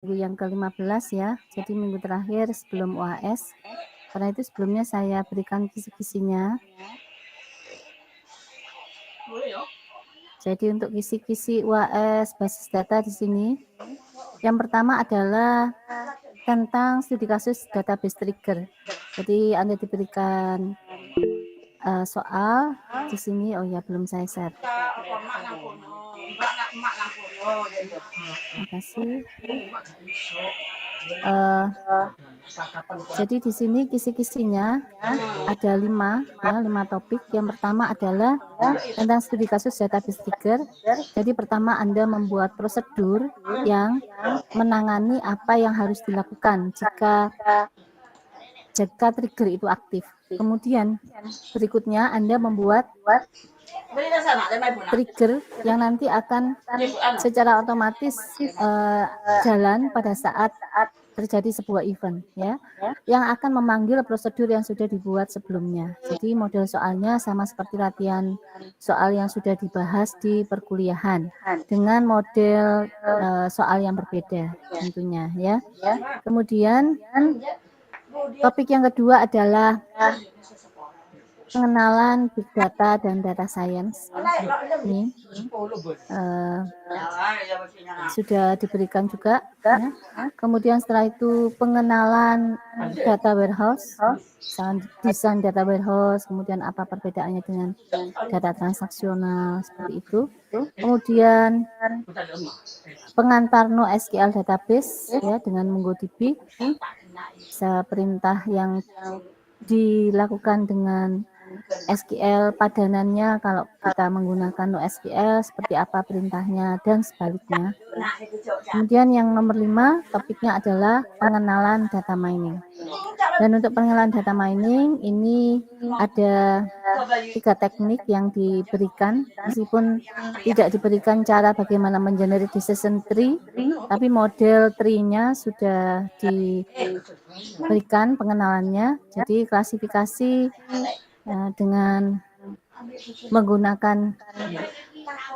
minggu yang ke-15 ya, jadi minggu terakhir sebelum UAS. Karena itu sebelumnya saya berikan kisi-kisinya. Jadi untuk kisi-kisi UAS basis data di sini, yang pertama adalah tentang studi kasus database trigger. Jadi Anda diberikan soal di sini. Oh ya, belum saya share. Terima kasih. Jadi di sini kisi-kisinya ada 5 topik. Yang pertama adalah tentang studi kasus database trigger. Jadi pertama Anda membuat prosedur yang menangani apa yang harus dilakukan jika trigger itu aktif. Kemudian berikutnya Anda membuat trigger yang nanti akan secara otomatis jalan pada saat terjadi sebuah event ya, yang akan memanggil prosedur yang sudah dibuat sebelumnya. Jadi model soalnya sama seperti latihan soal yang sudah dibahas di perkuliahan dengan model soal yang berbeda tentunya ya. Kemudian topik yang kedua adalah pengenalan big data dan data science. Ini sudah diberikan juga ya. Kemudian setelah itu pengenalan data warehouse, desain data warehouse, kemudian apa perbedaannya dengan data transaksional seperti itu. Kemudian pengantar NoSQL database ya dengan MongoDB, perintah yang dilakukan dengan SQL padanannya kalau kita menggunakan NoSQL seperti apa perintahnya dan sebaliknya. Kemudian yang nomor 5 topiknya adalah pengenalan data mining. Dan untuk pengenalan data mining ini ada 3 teknik yang diberikan, meskipun tidak diberikan cara bagaimana mengenerate decision tree, tapi model tree-nya sudah diberikan pengenalannya. Jadi klasifikasi dengan menggunakan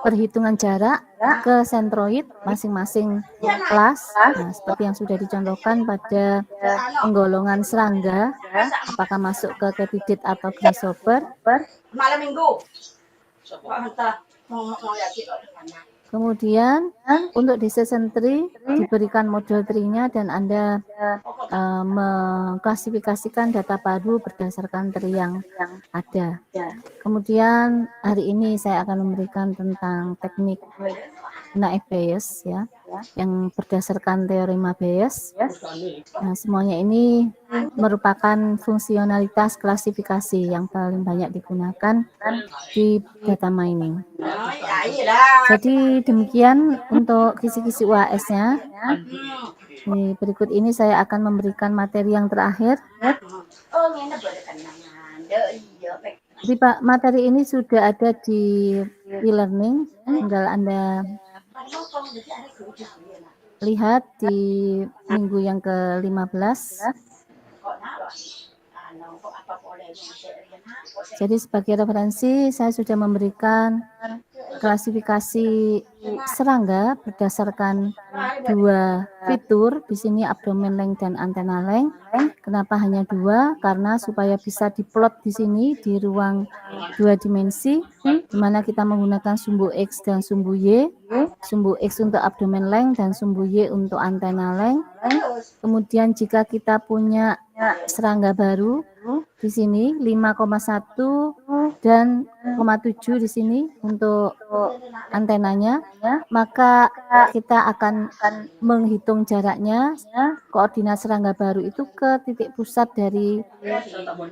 perhitungan jarak ke sentroid masing-masing kelas, seperti yang sudah dicontohkan pada penggolongan serangga, apakah masuk ke candidate atau grasshopper. Kemudian untuk decision tree diberikan model tree-nya dan Anda mengklasifikasikan data baru berdasarkan tree yang ada. Kemudian hari ini saya akan memberikan tentang teknik naive Bayes ya, yang berdasarkan teorema Bayes. Nah, semuanya ini merupakan fungsionalitas klasifikasi yang paling banyak digunakan di data mining. Jadi demikian untuk kisi-kisi UAS-nya. Berikut ini saya akan memberikan materi yang terakhir. Jadi Pak, materi ini sudah ada di e-learning, tinggal Anda lihat di minggu yang ke-15. Jadi sebagai referensi saya sudah memberikan klasifikasi serangga berdasarkan 2 fitur di sini, abdomen length dan antena length. Kenapa hanya 2? Karena supaya bisa diplot di sini di ruang 2 dimensi, di mana kita menggunakan sumbu X dan sumbu Y. Sumbu X untuk abdomen length dan sumbu Y untuk antena length. Kemudian jika kita punya serangga baru di sini 5,1 dan 0,7 di sini untuk antenanya, maka kita akan menghitung jaraknya koordinat serangga baru itu ke titik pusat dari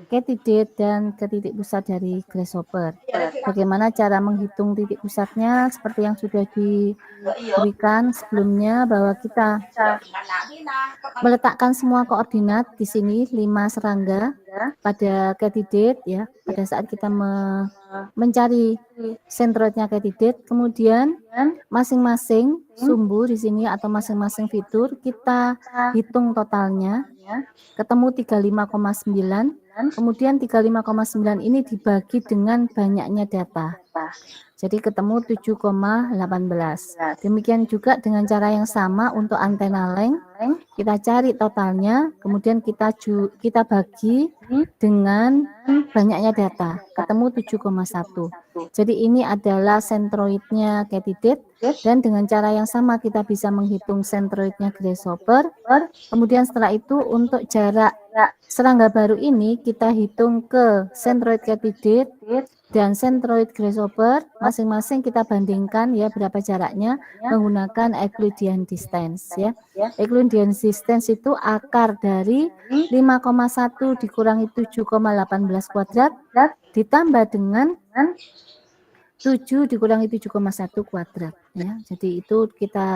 candidate dan ke titik pusat dari grasshopper. Bagaimana cara menghitung titik pusatnya? Seperti yang sudah diberikan sebelumnya, bahwa kita meletakkan semua koordinat di sini 5 serangga pada candidate ya, pada saat kita mencari sentroidnya candidate. Kemudian masing-masing sumbu di sini atau masing-masing fitur kita hitung totalnya, ketemu 35,9. kemudian 35,9 ini dibagi dengan banyaknya data. Jadi ketemu 7,18. Demikian juga dengan cara yang sama untuk antena length, kita cari totalnya, kemudian kita bagi dengan banyaknya data, ketemu 7,1. Jadi ini adalah sentroidnya Katydid, dan dengan cara yang sama kita bisa menghitung sentroidnya Grasshopper. Kemudian setelah itu untuk jarak serangga baru ini kita hitung ke sentroid Katydid dan sentroid Grasshopper, masing-masing kita bandingkan ya berapa jaraknya menggunakan Euclidean distance ya. Euclidean distance itu akar dari 5,1 dikurangi 7,18 kuadrat ditambah dengan 7 dikurangi 7,1 kuadrat ya. Jadi itu kita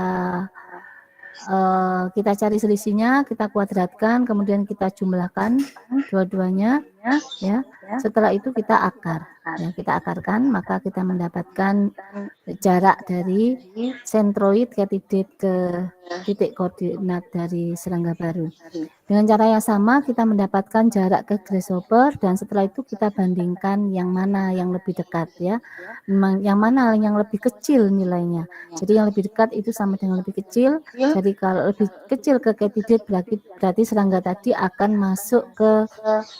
cari selisihnya, kita kuadratkan, kemudian kita jumlahkan dua-duanya ya. Setelah itu kita akar ya, kita akarkan, maka kita mendapatkan jarak dari sentroid Katydid ke titik koordinat dari serangga baru. Dengan cara yang sama kita mendapatkan jarak ke Grasshopper, dan setelah itu kita bandingkan yang mana yang lebih dekat ya, yang mana yang lebih kecil nilainya. Jadi yang lebih dekat itu sama dengan lebih kecil. Jadi kalau lebih kecil ke Katydid berarti serangga tadi akan masuk ke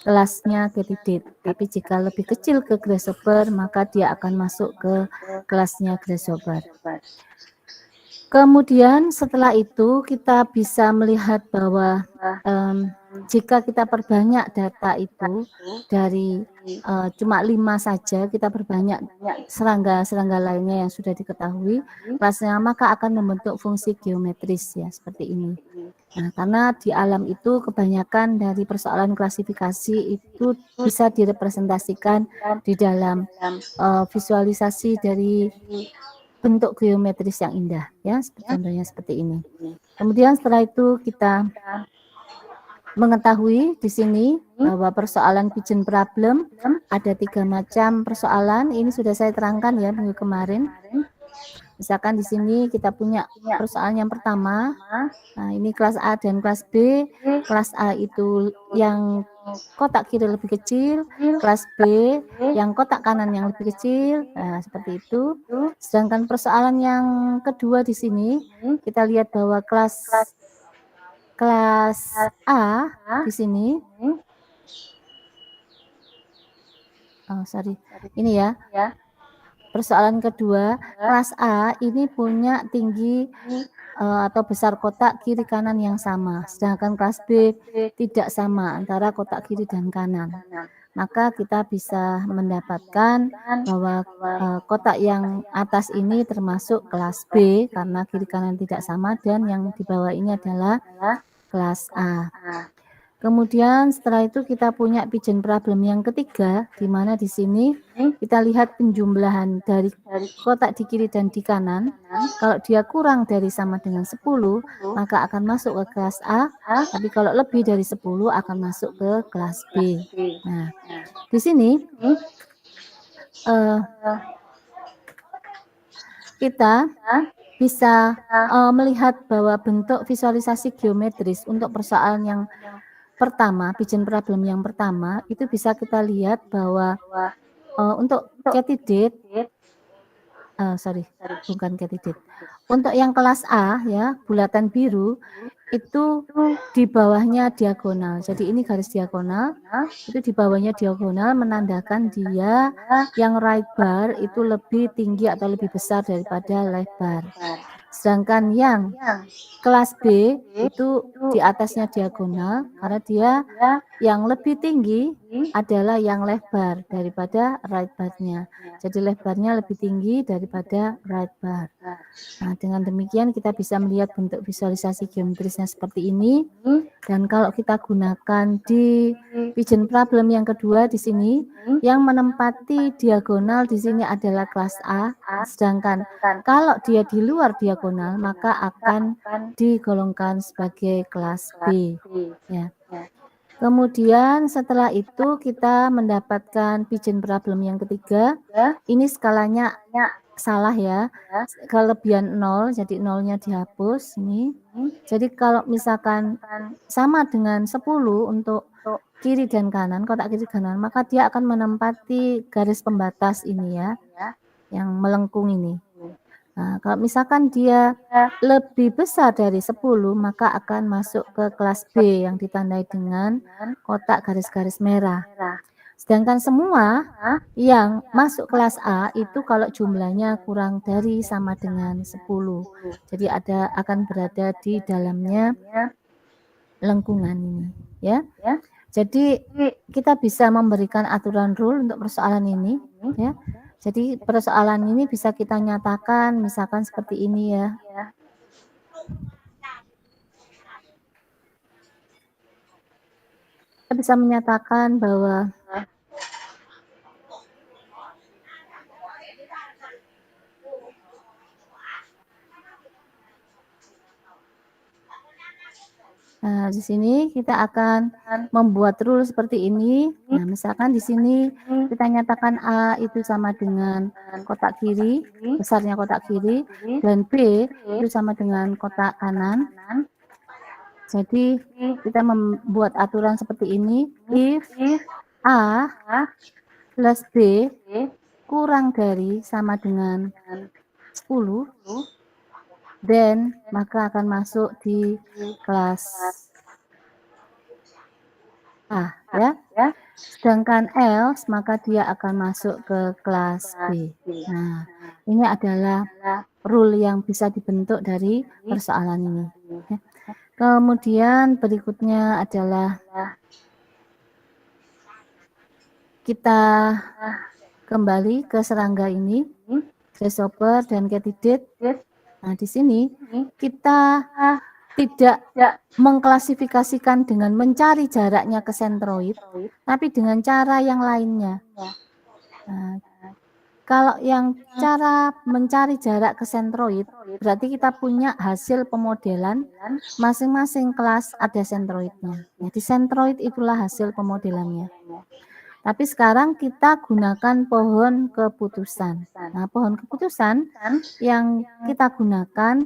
kelasnya Katydid. Tapi jika lebih kecil ke Grasshopper maka dia akan masuk ke kelasnya Grasshopper. Kemudian setelah itu kita bisa melihat bahwa jika kita perbanyak data itu dari cuma 5 saja, kita perbanyak serangga-serangga lainnya yang sudah diketahui kelasnya, maka akan membentuk fungsi geometris ya seperti ini. Nah, karena di alam itu kebanyakan dari persoalan klasifikasi itu bisa direpresentasikan di dalam visualisasi dari bentuk geometris yang indah ya, contohnya seperti ini. Kemudian setelah itu kita mengetahui di sini bahwa persoalan pigeon problem ada 3 macam persoalan. Ini sudah saya terangkan ya minggu kemarin. Misalkan di sini kita punya persoalan yang pertama. Nah, ini kelas A dan kelas B. Kelas A itu yang kotak kiri lebih kecil, kelas B yang kotak kanan yang lebih kecil. Nah, seperti itu. Sedangkan persoalan yang kedua di sini kita lihat bahwa kelas A di sini. Ini ya. Persoalan kedua, kelas A ini punya tinggi atau besar kotak kiri kanan yang sama, sedangkan kelas B tidak sama antara kotak kiri dan kanan. Maka kita bisa mendapatkan bahwa kotak yang atas ini termasuk kelas B karena kiri kanan tidak sama, dan yang di bawah ini adalah kelas A. Kemudian setelah itu kita punya pigeon problem yang ketiga, di mana di sini kita lihat penjumlahan dari kotak di kiri dan di kanan. Kalau dia kurang dari sama dengan 10, maka akan masuk ke kelas A, tapi kalau lebih dari 10 akan masuk ke kelas B. Nah, di sini kita bisa melihat bahwa bentuk visualisasi geometris untuk persoalan yang pertama, pigeon problem yang pertama, itu bisa kita lihat bahwa untuk Katydid, bukan Katydid. Untuk yang kelas A ya, bulatan biru, itu di bawahnya diagonal. Jadi ini garis diagonal, itu di bawahnya diagonal menandakan dia yang right bar itu lebih tinggi atau lebih besar daripada left bar. Sedangkan yang kelas B itu di atasnya diagonal karena dia yang lebih tinggi adalah yang left bar daripada right bar-nya. Jadi left bar-nya lebih tinggi daripada right bar. Nah, dengan demikian kita bisa melihat bentuk visualisasi geometrisnya seperti ini. Dan kalau kita gunakan di pigeon problem yang kedua di sini, yang menempati diagonal di sini adalah kelas A, sedangkan kalau dia di luar diagonal maka akan digolongkan sebagai kelas B. Ya. Kemudian setelah itu kita mendapatkan pigeon problem yang ketiga. Ini skalanya salah ya, kelebihan 0, jadi 0-nya dihapus ini. Jadi kalau misalkan sama dengan 10 untuk kiri dan kanan, kotak kiri kanan, maka dia akan menempati garis pembatas ini ya, yang melengkung ini. Nah, kalau misalkan dia lebih besar dari 10, maka akan masuk ke kelas B yang ditandai dengan kotak garis-garis merah. Sedangkan semua yang masuk kelas A itu kalau jumlahnya kurang dari sama dengan 10. Jadi akan berada di dalamnya lengkungan ini ya. Jadi kita bisa memberikan aturan rule untuk persoalan ini ya. Jadi persoalan ini bisa kita nyatakan misalkan seperti ini ya. Kita bisa menyatakan bahwa nah, di sini kita akan membuat rule seperti ini. Nah, misalkan di sini kita nyatakan A itu sama dengan kotak kiri, besarnya kotak kiri, dan B itu sama dengan kotak kanan. Jadi kita membuat aturan seperti ini, if A plus B kurang dari sama dengan 10, then maka akan masuk di kelas A ya. Sedangkan else maka dia akan masuk ke kelas B. Nah, ini adalah rule yang bisa dibentuk dari persoalan ini. Ya. Kemudian berikutnya adalah kita kembali ke serangga ini, grasshopper dan katydid. Nah, di sini kita tidak mengklasifikasikan dengan mencari jaraknya ke sentroid, tapi dengan cara yang lainnya. Nah, kalau yang cara mencari jarak ke sentroid, berarti kita punya hasil pemodelan masing-masing kelas ada sentroidnya. Jadi sentroid itulah hasil pemodelannya. Tapi sekarang kita gunakan pohon keputusan. Nah, pohon keputusan yang kita gunakan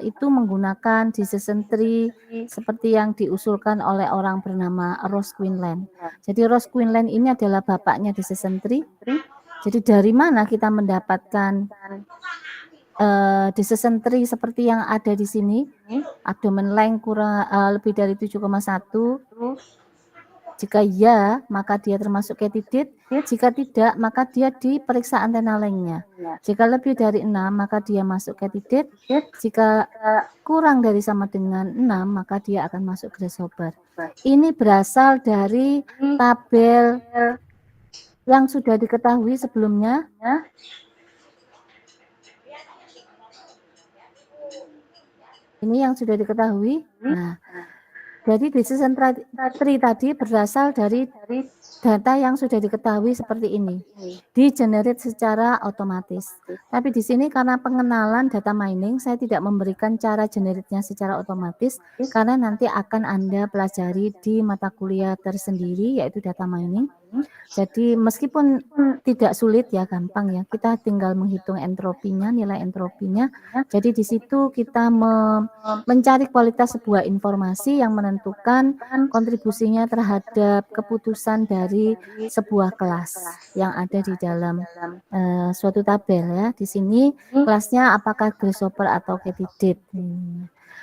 itu menggunakan decision tree seperti yang diusulkan oleh orang bernama Ross Quinlan. Jadi Ross Quinlan ini adalah bapaknya decision tree. Jadi dari mana kita mendapatkan decision tree seperti yang ada di sini? Abdomen length kurang lebih dari 7,1. Jika ya, maka dia termasuk katydid. Jika tidak, maka dia diperiksa antena lengthnya. Jika lebih dari 6, maka dia masuk katydid. Jika kurang dari sama dengan 6, maka dia akan masuk grasshopper. Ini berasal dari tabel yang sudah diketahui sebelumnya. Ini yang sudah diketahui. Nah, jadi decision tree tadi berasal dari data yang sudah diketahui seperti ini, di-generate secara otomatis. Tapi di sini karena pengenalan data mining, saya tidak memberikan cara generate-nya secara otomatis, karena nanti akan Anda pelajari di mata kuliah tersendiri, yaitu data mining. Jadi meskipun tidak sulit ya, gampang ya, kita tinggal menghitung entropinya, nilai entropinya. Jadi di situ kita mencari kualitas sebuah informasi yang menentukan kontribusinya terhadap keputusan dari sebuah kelas yang ada di dalam suatu tabel ya. Di sini kelasnya apakah grasshopper atau katydid.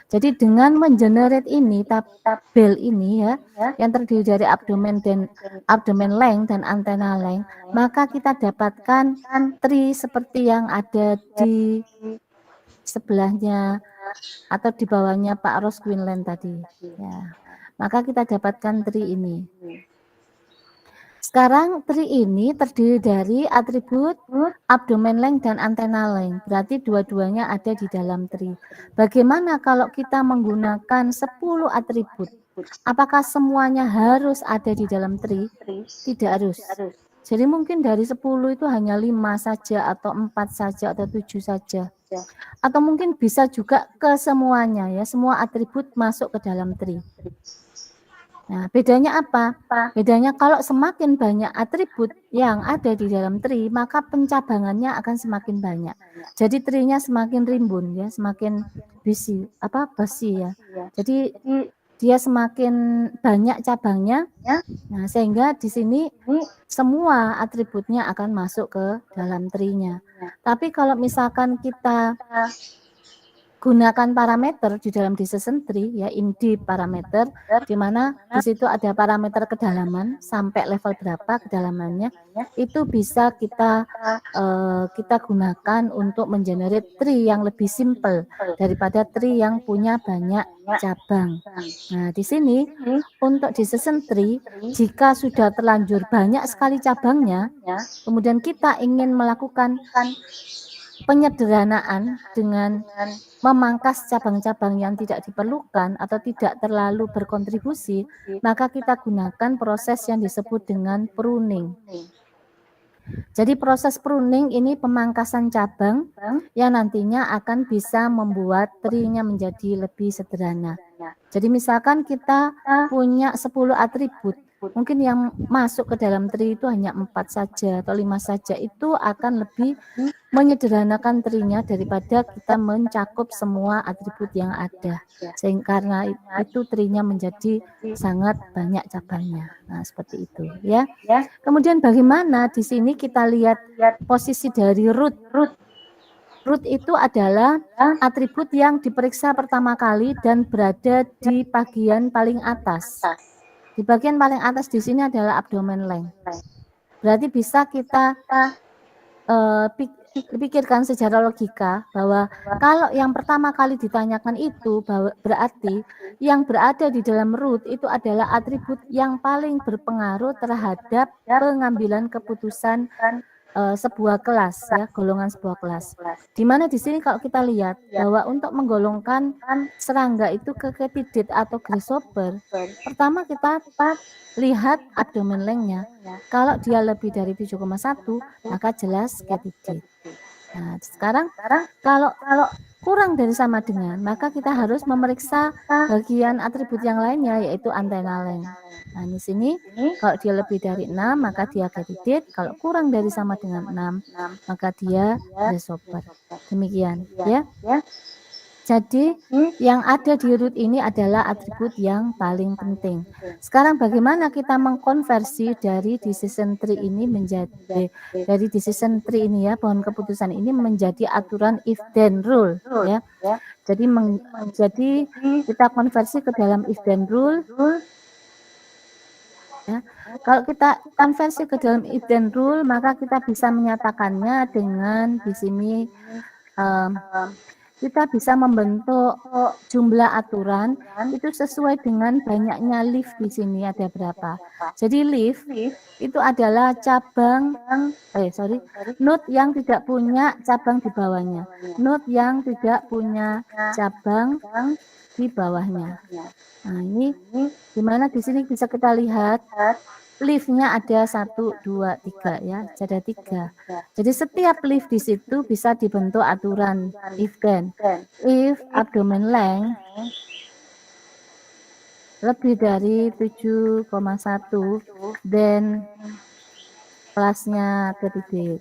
Jadi dengan mengenerate ini tabel ini ya, yang terdiri dari abdomen length dan antena length, maka kita dapatkan tree seperti yang ada di sebelahnya atau di bawahnya Pak Ross Quinlan tadi ya. Maka kita dapatkan tree ini. Sekarang tree ini terdiri dari atribut abdomen length dan antena length. Berarti dua-duanya ada di dalam tree. Bagaimana kalau kita menggunakan 10 atribut? Apakah semuanya harus ada di dalam tree? Tidak harus. Jadi mungkin dari 10 itu hanya 5 saja atau 4 saja atau 7 saja. Atau mungkin bisa juga ke semuanya ya, semua atribut masuk ke dalam tree. Nah, bedanya apa? Bedanya kalau semakin banyak atribut yang ada di dalam tree, maka pencabangannya akan semakin banyak. Jadi tree-nya semakin rimbun ya, semakin basi ya. Jadi dia semakin banyak cabangnya. Nah, sehingga di sini semua atributnya akan masuk ke dalam tree-nya. Tapi kalau misalkan kita gunakan parameter di dalam decision tree, ya indi parameter, di mana di situ ada parameter kedalaman sampai level berapa kedalamannya, itu bisa kita gunakan untuk mengenerate tree yang lebih simple daripada tree yang punya banyak cabang. Nah, di sini untuk decision tree, jika sudah terlanjur banyak sekali cabangnya, kemudian kita ingin melakukan penyederhanaan dengan memangkas cabang-cabang yang tidak diperlukan atau tidak terlalu berkontribusi, maka kita gunakan proses yang disebut dengan pruning. Jadi proses pruning ini pemangkasan cabang yang nantinya akan bisa membuat tree-nya menjadi lebih sederhana. Jadi misalkan kita punya 10 atribut, mungkin yang masuk ke dalam tree itu hanya 4 saja atau 5 saja, itu akan lebih menyederhanakan tree-nya daripada kita mencakup semua atribut yang ada. Sehingga karena itu tree-nya menjadi sangat banyak cabangnya. Nah, seperti itu ya. Kemudian bagaimana di sini kita lihat posisi dari root. Root itu adalah atribut yang diperiksa pertama kali dan berada di bagian paling atas. Di bagian paling atas di sini adalah abdomen length. Berarti bisa kita pikirkan secara logika bahwa kalau yang pertama kali ditanyakan itu berarti yang berada di dalam root itu adalah atribut yang paling berpengaruh terhadap pengambilan keputusan sebuah kelas, ya, golongan sebuah kelas. Dimana di sini kalau kita lihat bahwa untuk menggolongkan serangga itu ke Katydid atau grasshopper, pertama kita lihat abdomen length-nya. Kalau dia lebih dari 7,1, maka jelas Katydid. Nah, sekarang kalau kurang dari sama dengan, maka kita harus memeriksa bagian atribut yang lainnya, yaitu antena length. Nah, di sini kalau dia lebih dari 6, maka dia Katydid. Kalau kurang dari sama dengan 6, maka dia grasshopper. Demikian, ya. Jadi yang ada di root ini adalah atribut yang paling penting. Sekarang bagaimana kita mengkonversi dari decision tree ini menjadi decision tree ini, ya, pohon keputusan ini menjadi aturan if then rule, ya. Jadi kita konversi ke dalam if then rule. Ya. Kalau kita konversi ke dalam if then rule, maka kita bisa menyatakannya dengan di sini kita bisa membentuk jumlah aturan itu sesuai dengan banyaknya leaf di sini ada berapa. Jadi leaf itu adalah node yang tidak punya cabang di bawahnya. Node yang tidak punya cabang di bawahnya. Nah, ini dimana di sini bisa kita lihat leaf-nya ada 1, 2, 3, ya, ada 3. Jadi setiap leaf di situ bisa dibentuk aturan if then. If abdomen length lebih dari 7,1, then kelasnya Katydid.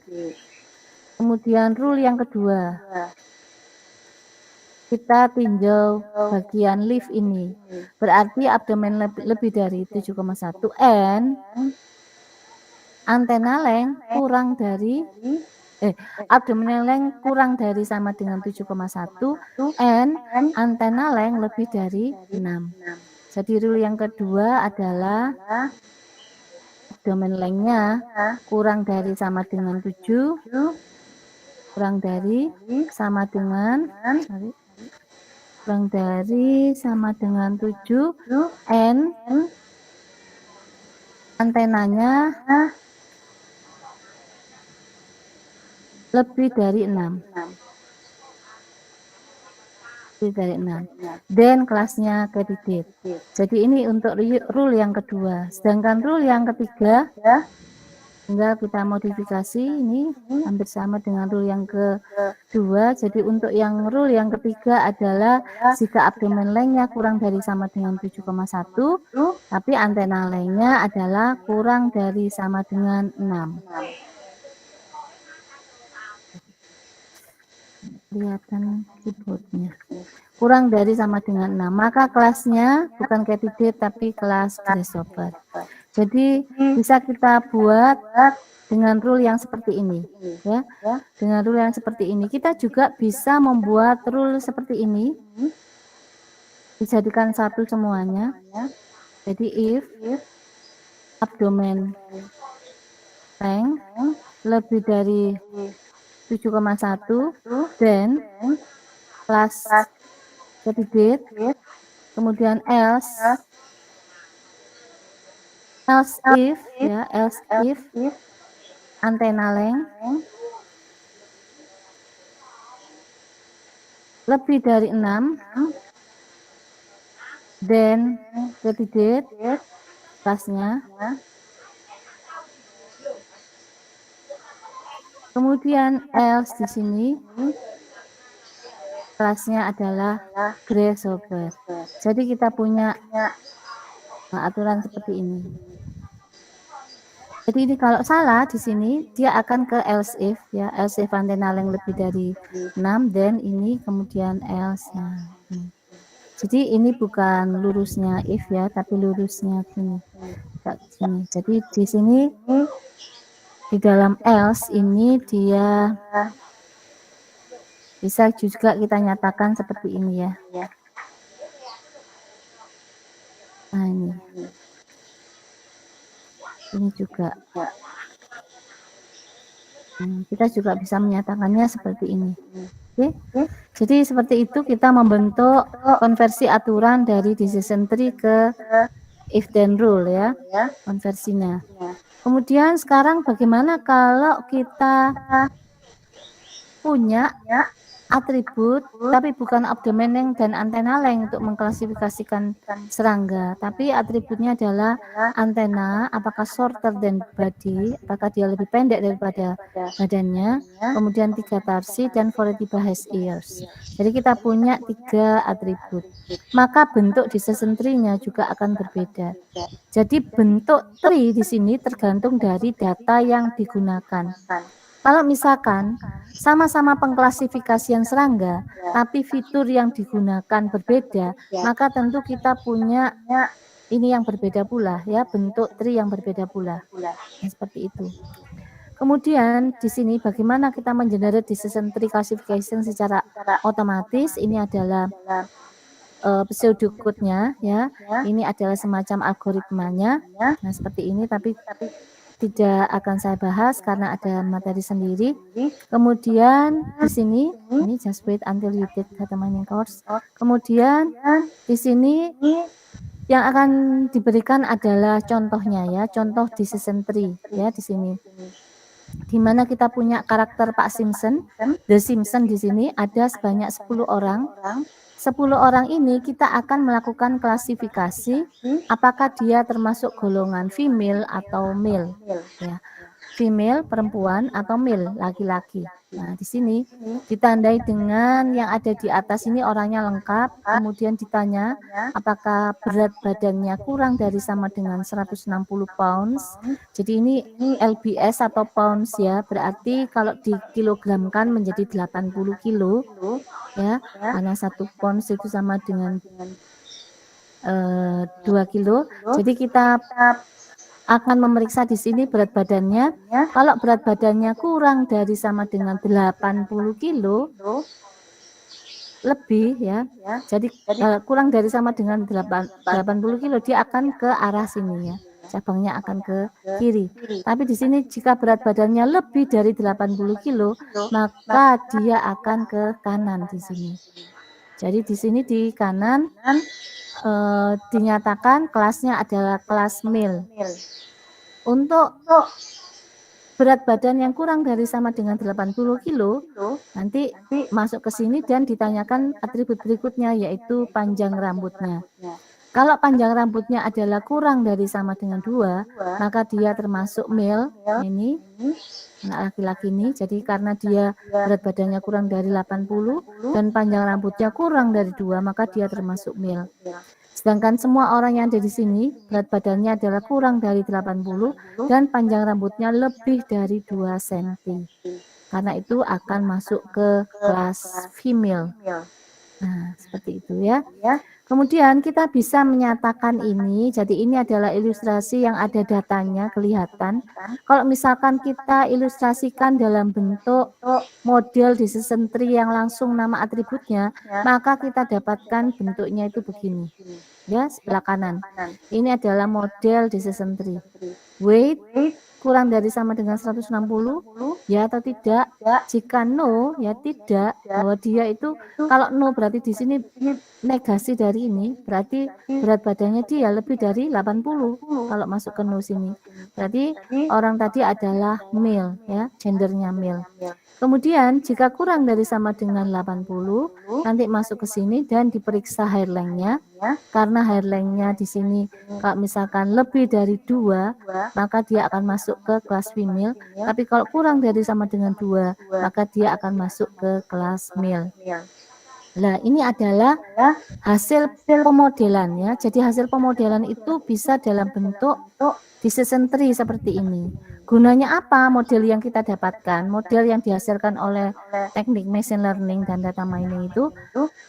Kemudian rule yang kedua, kita tinjau bagian leaf ini. Berarti abdomen lebih dari 7,1 and antena length kurang dari abdomen length kurang dari sama dengan 7,1 and antena length lebih dari 6. Jadi rule yang kedua adalah abdomen length-nya kurang dari sama dengan 7, kurang dari sama dengan 7 and antenanya lebih dari 6. Dan kelasnya Katydid. Jadi ini untuk rule yang kedua. Sedangkan rule yang ketiga, tinggal kita modifikasi, ini hampir sama dengan rule yang kedua. Jadi untuk yang rule yang ketiga adalah jika abdomen length-nya kurang dari sama dengan 7,1, tapi antena length-nya adalah kurang dari sama dengan 6. kelihatan keyboardnya. Kurang dari sama dengan 6. Maka kelasnya bukan candidate tapi kelas grasshopper. Jadi bisa kita buat dengan rule yang seperti ini, ya. Dengan rule yang seperti ini, kita juga bisa membuat rule seperti ini, dijadikan satu semuanya. Jadi if abdomen length lebih dari 7,1 dan kelas candidate, kemudian else if ya, else if antena length lebih dari 6 dan candidate kelasnya, kemudian else di sini kelasnya adalah grasshopper. Jadi kita punya aturan seperti ini. Jadi ini kalau salah di sini dia akan ke else if ya, else if antena length lebih dari 6 dan ini kemudian else. Nah, ini. Jadi ini bukan lurusnya if ya, tapi lurusnya gini. Sini. Jadi di sini di dalam else ini dia bisa juga kita nyatakan seperti ini ya. Nah ini juga kita juga bisa menyatakannya seperti ini. Oke. Jadi seperti itu kita membentuk konversi aturan dari decision tree ke if then rule ya, konversinya. Kemudian sekarang bagaimana kalau kita punya atribut tapi bukan abdomen length dan antena length untuk mengklasifikasikan serangga, tapi atributnya adalah antena, apakah shorter than body, apakah dia lebih pendek daripada badannya, kemudian 3 tarsi dan Phoretica has ears. Jadi kita punya 3 atribut, maka bentuk decision tree-nya juga akan berbeda. Jadi bentuk tree di sini tergantung dari data yang digunakan. Kalau misalkan sama-sama pengklasifikasian serangga, tapi fitur yang digunakan berbeda, maka tentu kita punya ini yang berbeda pula ya, bentuk tree yang berbeda pula. Nah, seperti itu. Kemudian di sini bagaimana kita mengenerate decision tree classification secara otomatis. Ini adalah pseudocode-nya ya. Ini adalah semacam algoritmanya. Nah, seperti ini, tapi tidak akan saya bahas karena ada materi sendiri. Kemudian di sini ini just wait until you take data mining course. Kemudian di sini yang akan diberikan adalah contohnya ya, contoh decision tree ya di sini. Di mana kita punya karakter Pak Simpson, The Simpson di sini ada sebanyak 10 orang. 10 orang ini kita akan melakukan klasifikasi apakah dia termasuk golongan female atau male ya. Female perempuan atau male laki-laki. Nah, di sini ditandai dengan yang ada di atas ini orangnya lengkap, kemudian ditanya apakah berat badannya kurang dari sama dengan 160 pounds. Jadi ini LBS atau pounds ya, berarti kalau dikilogramkan menjadi 80 kilo ya, karena 1 pounds itu sama dengan 2 kilo. Jadi kita akan memeriksa di sini berat badannya. Kalau berat badannya kurang dari sama dengan 80 kilo lebih ya, jadi kurang dari sama dengan 80 kilo, dia akan ke arah sini ya, cabangnya akan ke kiri. Tapi di sini jika berat badannya lebih dari 80 kilo, maka dia akan ke kanan di sini. Jadi di sini di kanan dinyatakan kelasnya adalah kelas male. Untuk berat badan yang kurang dari sama dengan 80 kilo, nanti masuk ke sini dan ditanyakan atribut berikutnya, yaitu panjang rambutnya. Kalau panjang rambutnya adalah kurang dari sama dengan 2, maka dia termasuk male, ini anak laki-laki ini. Jadi karena dia berat badannya kurang dari 80 dan panjang rambutnya kurang dari 2, maka dia termasuk male. Sedangkan semua orang yang ada di sini berat badannya adalah kurang dari 80 dan panjang rambutnya lebih dari 2 cm. Karena itu akan masuk ke kelas female. Nah, seperti itu ya. Kemudian kita bisa menyatakan ini, jadi ini adalah ilustrasi yang ada datanya kelihatan. Kalau misalkan kita ilustrasikan dalam bentuk model decision tree yang langsung nama atributnya, maka kita dapatkan bentuknya itu begini. Ya, sebelah kanan. Ini adalah model decision tree. Weight kurang dari sama dengan 160, ya atau tidak? Jika no, ya tidak, bahwa dia itu, kalau no berarti di sini negasi dari ini, berarti berat badannya dia lebih dari 80 kalau masuk ke no sini. Berarti orang tadi adalah male, ya, gendernya male. Kemudian jika kurang dari sama dengan 80, nanti masuk ke sini dan diperiksa hair length-nya. Karena hair length-nya di sini kalau misalkan lebih dari 2, maka dia akan masuk ke kelas female. Tapi kalau kurang dari sama dengan 2, maka dia akan masuk ke kelas male. Nah, ini adalah hasil pemodelan ya. Jadi hasil pemodelan itu bisa dalam bentuk decision tree seperti ini. Gunanya apa model yang kita dapatkan? Model yang dihasilkan oleh teknik machine learning dan data mining itu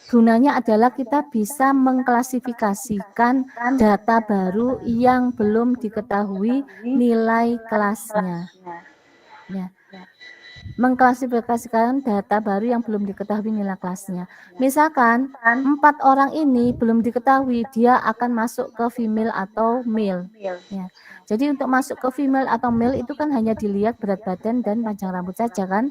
gunanya adalah kita bisa mengklasifikasikan data baru yang belum diketahui nilai kelasnya. Ya. Mengklasifikasikan data baru yang belum diketahui nilai kelasnya. Misalkan 4 orang ini belum diketahui dia akan masuk ke female atau male. Ya. Jadi untuk masuk ke female atau male itu kan hanya dilihat berat badan dan panjang rambut saja kan?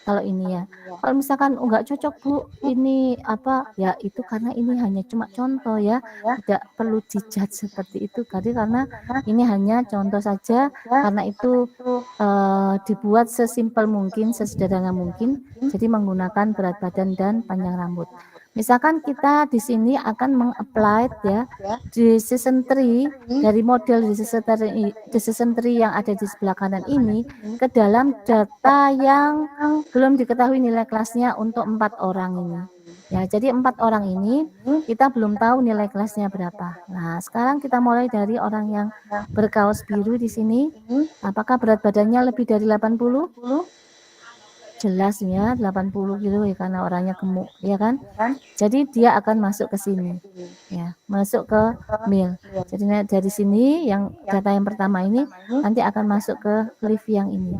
Kalau ini ya. Kalau misalkan enggak cocok Bu, ini apa? Ya itu karena ini hanya cuma contoh ya. Tidak perlu dijudge seperti itu karena ini hanya contoh saja, karena itu dibuat sesimpel mungkin, sesederhana mungkin, jadi menggunakan berat badan dan panjang rambut. Misalkan kita di sini akan meng-apply ya decision tree dari model decision tree yang ada di sebelah kanan ini ke dalam data yang belum diketahui nilai kelasnya untuk 4 orang ini. Ya, jadi 4 orang ini kita belum tahu nilai kelasnya berapa. Nah, sekarang kita mulai dari orang yang berkaos biru di sini. Apakah berat badannya lebih dari 80? Jelas ya, 80 kilo ya karena orangnya gemuk, ya kan? Jadi dia akan masuk ke sini. Ya, masuk ke male. Jadi dari sini yang data yang pertama ini nanti akan masuk ke lift yang ini.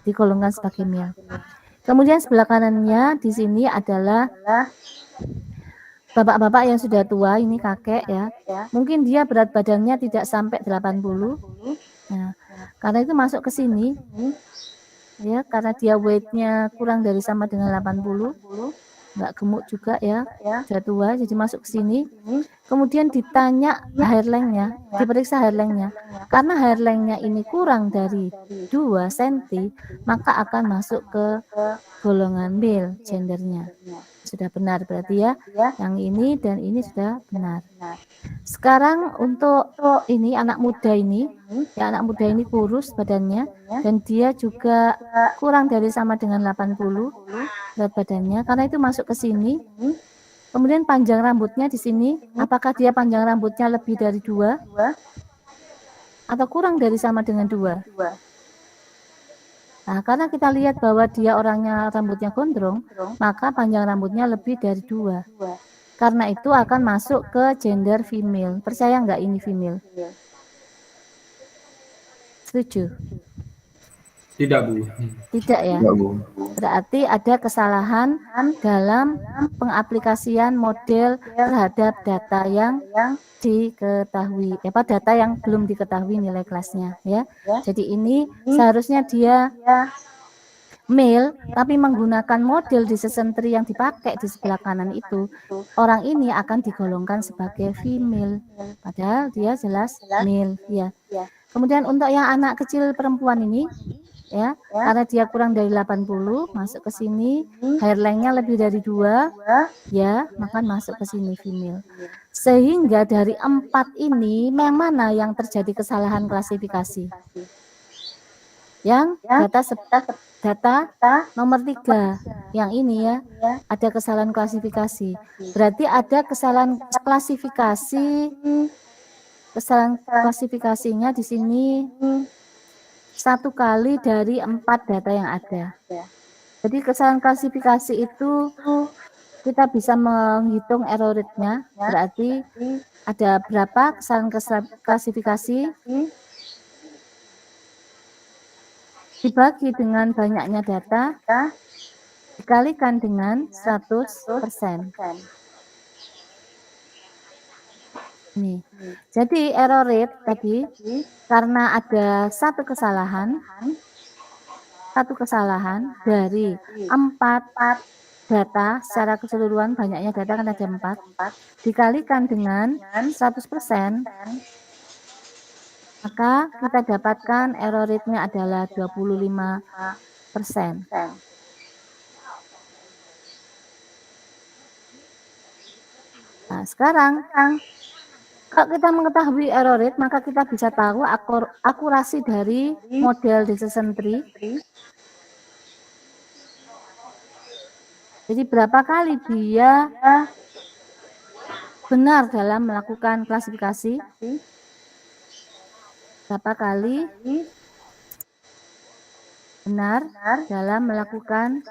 Digolongkan sebagai male. Kemudian sebelah kanannya di sini adalah bapak-bapak yang sudah tua, ini kakek ya. Mungkin dia berat badannya tidak sampai 80. Nah, karena itu masuk ke sini. Ya, karena dia weight-nya kurang dari sama dengan 80. Enggak gemuk juga ya. Sudah tua, jadi masuk ke sini. Kemudian ditanya hair length-nya, diperiksa hair length-nya. Karena hair length-nya ini kurang dari 2 cm, maka akan masuk ke golongan male gendernya. Sudah benar berarti ya. Yang ini dan ini sudah benar. Sekarang untuk ini anak muda ini, ya anak muda ini kurus badannya dan dia juga kurang dari sama dengan 80 berat badannya, karena itu masuk ke sini. Kemudian panjang rambutnya di sini, apakah dia panjang rambutnya lebih dari 2 atau kurang dari sama dengan 2? Nah, karena kita lihat bahwa dia orangnya rambutnya gondrong, maka panjang rambutnya lebih dari 2. Karena itu akan masuk ke gender female. Percaya nggak ini female? Setuju? Tidak, Bu. Tidak ya? Berarti ada kesalahan dalam pengaplikasian model terhadap data yang diketahui, data yang belum diketahui nilai kelasnya ya. Jadi ini seharusnya dia male, tapi menggunakan model decision tree yang dipakai di sebelah kanan itu, orang ini akan digolongkan sebagai female, padahal dia jelas male ya. Kemudian untuk yang anak kecil perempuan ini ya, karena dia kurang dari 80 masuk ke sini, hair length-nya lebih dari 2 ya, maka masuk ke sini female. Sehingga dari 4 ini yang mana yang terjadi kesalahan klasifikasi? Yang data nomor 3 yang ini ya, ada kesalahan klasifikasi. Berarti ada kesalahan klasifikasinya di sini 1 kali dari 4 data yang ada. Jadi kesalahan klasifikasi itu kita bisa menghitung error rate-nya, berarti ada berapa kesalahan klasifikasi dibagi dengan banyaknya data dikalikan dengan 100%. Nih. Jadi error rate tadi karena ada satu kesalahan dari 4 data secara keseluruhan, banyaknya data kan ada 4, dikalikan dengan 100%, maka kita dapatkan error rate-nya adalah 25%. Nah, sekarang kalau kita mengetahui error rate, maka kita bisa tahu akurasi dari model decision tree. Jadi berapa kali dia benar dalam melakukan klasifikasi, berapa kali benar dalam melakukan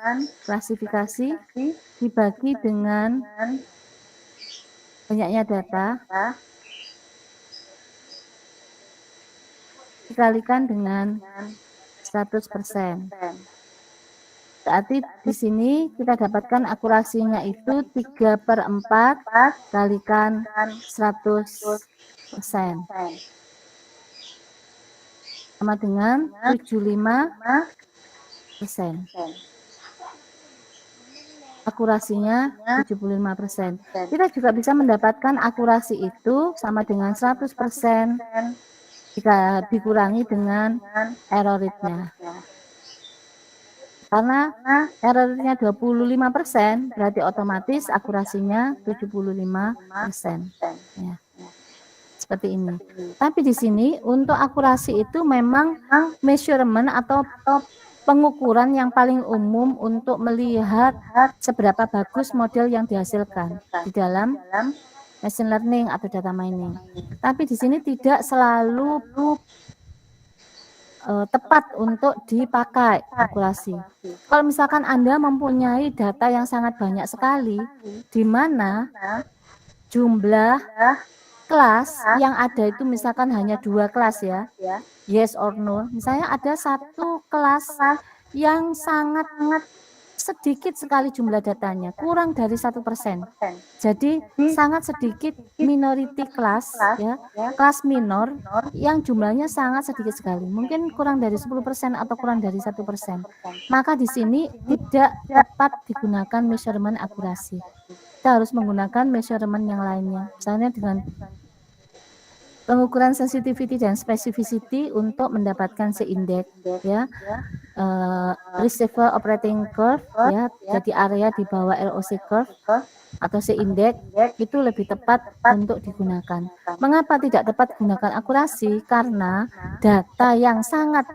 klasifikasi dibagi dengan banyaknya data dikalikan dengan 100%. Berarti di sini kita dapatkan akurasinya itu 3/4 kalikan 100%. Sama dengan 75%. Akurasinya 75%. Kita juga bisa mendapatkan akurasi itu sama dengan 100% jika dikurangi dengan error rate-nya. Karena error rate-nya 25%, berarti otomatis akurasinya 75%. Ya. Seperti ini. Tapi di sini untuk akurasi itu memang measurement atau pengukuran yang paling umum untuk melihat seberapa bagus model yang dihasilkan di dalam machine learning atau data mining. Tapi di sini tidak selalu tepat untuk dipakai akurasi. Kalau misalkan Anda mempunyai data yang sangat banyak sekali, di mana jumlah kelas yang ada itu misalkan hanya 2 kelas ya, yes or no. Misalnya ada satu kelas yang sangat sedikit sekali jumlah datanya, kurang dari 1%. Jadi sangat sedikit minority class, ya, kelas minor yang jumlahnya sangat sedikit sekali, mungkin kurang dari 10% atau kurang dari 1%. Maka di sini tidak tepat digunakan measurement akurasi. Kita harus menggunakan measurement yang lainnya, misalnya dengan pengukuran sensitivity dan specificity untuk mendapatkan C-index, ya, receiver operating curve, ya, jadi area di bawah ROC curve atau C-index itu lebih tepat untuk digunakan. Mengapa tidak tepat digunakan akurasi? Karena data yang sangat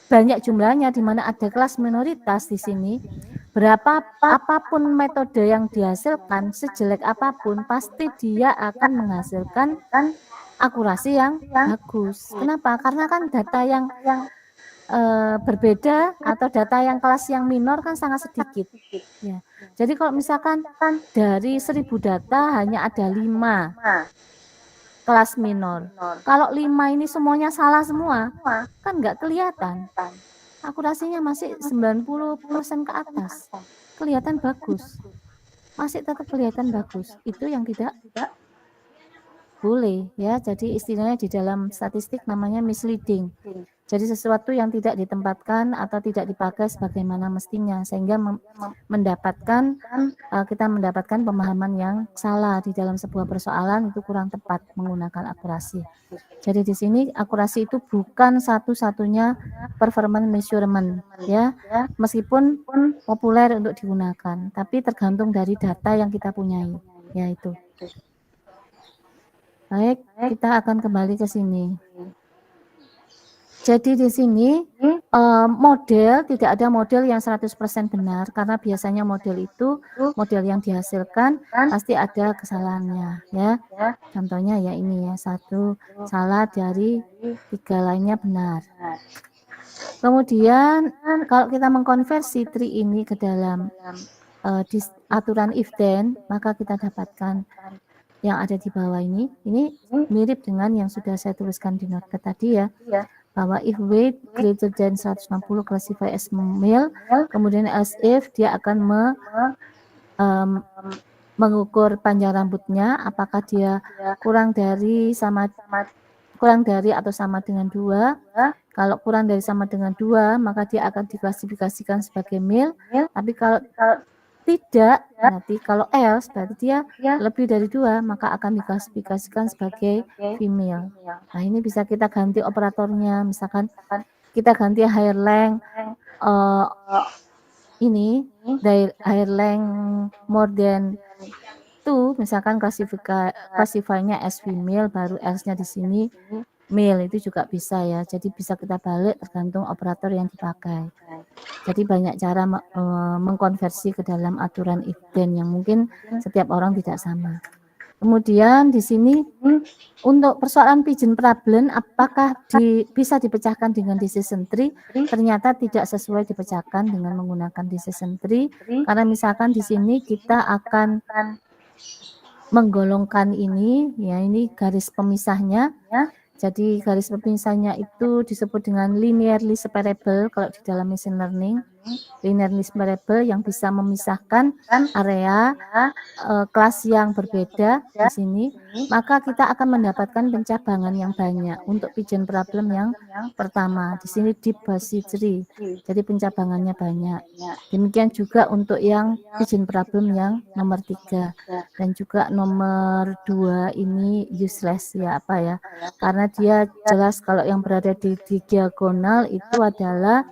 banyak jumlahnya, di mana ada kelas minoritas di sini, apapun metode yang dihasilkan, sejelek apapun, pasti dia akan menghasilkan akurasi yang bagus. Kenapa? Karena kan data yang berbeda atau data yang kelas yang minor kan sangat sedikit. Ya. Jadi kalau misalkan dari 1000 data hanya ada 5 kelas minor. Kalau 5 ini semuanya salah semua, kan nggak kelihatan. Akurasinya masih 90% ke atas. Kelihatan bagus. Masih tetap kelihatan bagus. Itu yang tidak boleh, ya. Jadi istilahnya di dalam statistik namanya misleading. Jadi sesuatu yang tidak ditempatkan atau tidak dipakai sebagaimana mestinya, sehingga kita mendapatkan pemahaman yang salah di dalam sebuah persoalan, itu kurang tepat menggunakan akurasi. Jadi di sini akurasi itu bukan satu-satunya performance measurement, ya, meskipun populer untuk digunakan, tapi tergantung dari data yang kita punyai, yaitu. Baik, kita akan kembali ke sini. Jadi di sini model tidak ada model yang 100% benar karena biasanya model itu model yang dihasilkan pasti ada kesalahannya ya. Contohnya ya ini ya, 1 salah dari 3 lainnya benar. Kemudian kalau kita mengkonversi tree ini ke dalam aturan if then, maka kita dapatkan yang ada di bawah ini mirip dengan yang sudah saya tuliskan di note tadi ya, bahwa if weight greater than 160 classify as male, kemudian as if dia akan mengukur panjang rambutnya, apakah dia kurang dari atau sama dengan 2. Kalau kurang dari sama dengan 2, maka dia akan diklasifikasikan sebagai male. Tapi kalau tidak, nanti kalau else berarti dia lebih dari 2, maka akan diklasifikasikan sebagai female. Nah, ini bisa kita ganti operatornya, misalkan kita ganti hair length ini hair length more than 2, misalkan classify-nya as female, baru else-nya di sini male, itu juga bisa ya. Jadi bisa kita balik tergantung operator yang dipakai. Jadi banyak cara mengkonversi ke dalam aturan if then yang mungkin setiap orang tidak sama. Kemudian di sini untuk persoalan pigeon problem, apakah bisa dipecahkan dengan decision tree? Ternyata tidak sesuai dipecahkan dengan menggunakan decision tree, karena misalkan di sini kita akan menggolongkan ini, ya ini garis pemisahnya. Jadi garis pemisahnya itu disebut dengan linearly separable kalau di dalam machine learning. Linearly separable yang bisa memisahkan area kelas yang berbeda di sini, maka kita akan mendapatkan pencabangan yang banyak untuk pigeon problem yang pertama. Di sini deep fuzzy tree, jadi pencabangannya banyak. Demikian juga untuk yang pigeon problem yang nomor 3 dan juga nomor 2 ini useless ya, apa ya? Karena dia jelas kalau yang berada di diagonal itu adalah